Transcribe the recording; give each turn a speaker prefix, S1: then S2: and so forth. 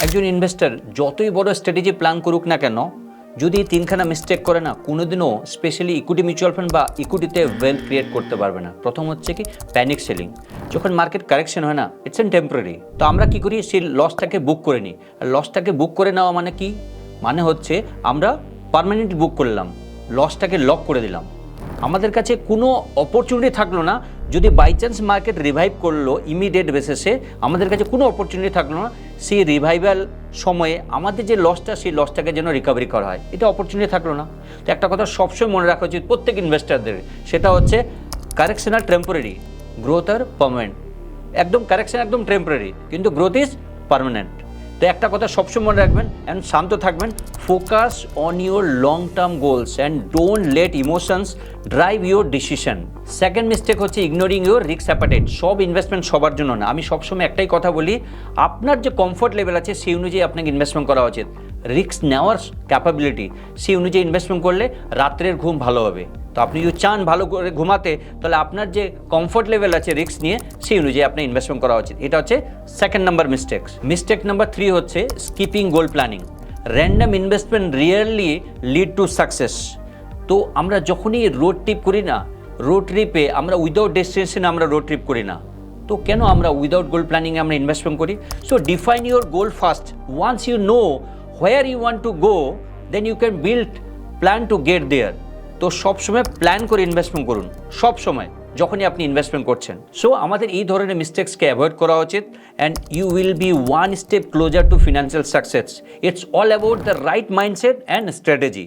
S1: একজন ইনভেস্টর যতই বড় স্ট্র্যাটেজি প্ল্যান করুক না কেন, যদি তিনখানা মিস্টেক করে না, কোনোদিনও স্পেশালি ইকুইটি মিউচুয়াল ফান্ড বা ইকুইটিতে ওয়েলথ ক্রিয়েট করতে পারবে না। প্রথম হচ্ছে কি প্যানিক সেলিং। যখন মার্কেট কারেকশন হয় না, ইটস এন টেম্পোরারি, তো আমরা কি করি, সেই লসটাকে বুক করে নিই। আর লসটাকে বুক করে নেওয়া মানে কি, মানে হচ্ছে আমরা পার্মানেন্টলি বুক করলাম, লসটাকে লক করে দিলাম। আমাদের কাছে কোনো অপরচুনিটি থাকলো না, যদি বাই চান্স মার্কেট রিভাইভ করলো ইমিডিয়েট বেসিসে, আমাদের কাছে কোনো অপরচুনিটি থাকলো না সেই রিভাইভাল সময়ে আমাদের যে লসটা, সেই লসটাকে যেন রিকভারি করা হয়, এটা অপরচুনিটি থাকলো না। তো একটা কথা সবসময় মনে রাখা উচিত প্রত্যেক ইনভেস্টারদের, সেটা হচ্ছে কারেকশন আর টেম্পোরারি, গ্রোথ আর পার্মানেন্ট। একদম কারেকশন একদম টেম্পোরারি, কিন্তু গ্রোথ ইজ পার্মানেন্ট। তো একটা কথা সবসময় মনে রাখবেন অ্যান্ড শান্ত থাকবেন, focus on your long term goals and don't let emotions drive your decision. Second mistake হচ্ছে ইগনোরিং ইউর রিস্ক অ্যাপাটাইট। সব ইনভেস্টমেন্ট সবার জন্য না। আমি সবসময় একটাই কথা বলি, আপনার যে কমফোর্ট লেভেল আছে সেই অনুযায়ী আপনাকে ইনভেস্টমেন্ট করা উচিত। রিস্ক নেওয়ার ক্যাপাবিলিটি সেই অনুযায়ী ইনভেস্টমেন্ট করলে রাত্রের ঘুম ভালো হবে। তো আপনি যদি চান ভালো করে ঘুমাতে, তাহলে আপনার যে কমফোর্ট লেভেল আছে রিস্ক নিয়ে, সেই অনুযায়ী আপনার ইনভেস্টমেন্ট করা উচিত। এটা হচ্ছে second number mistakes. Mistake number 3 হচ্ছে skipping goal planning. Random investment really lead to success. তো আমরা যখনই রোড ট্রিপ করি না, রোড ট্রিপে আমরা উইদাউট ডেস্টিনেশনে আমরা রোড ট্রিপ করি না। তো কেন আমরা উইদাউট গোল প্ল্যানিংয়ে আমরা ইনভেস্টমেন্ট করি? So define your goal first. Once you know where you want to go, then you can build plan to get there. তো সবসময় প্ল্যান করে ইনভেস্টমেন্ট করুন, সব সময় যখনই আপনি ইনভেস্টমেন্ট করছেন। সো আমাদের এই ধরনের মিস্টেক্সকে অ্যাভয়েড করা উচিত, and you will be one step closer to financial success. It's all about the right mindset and strategy.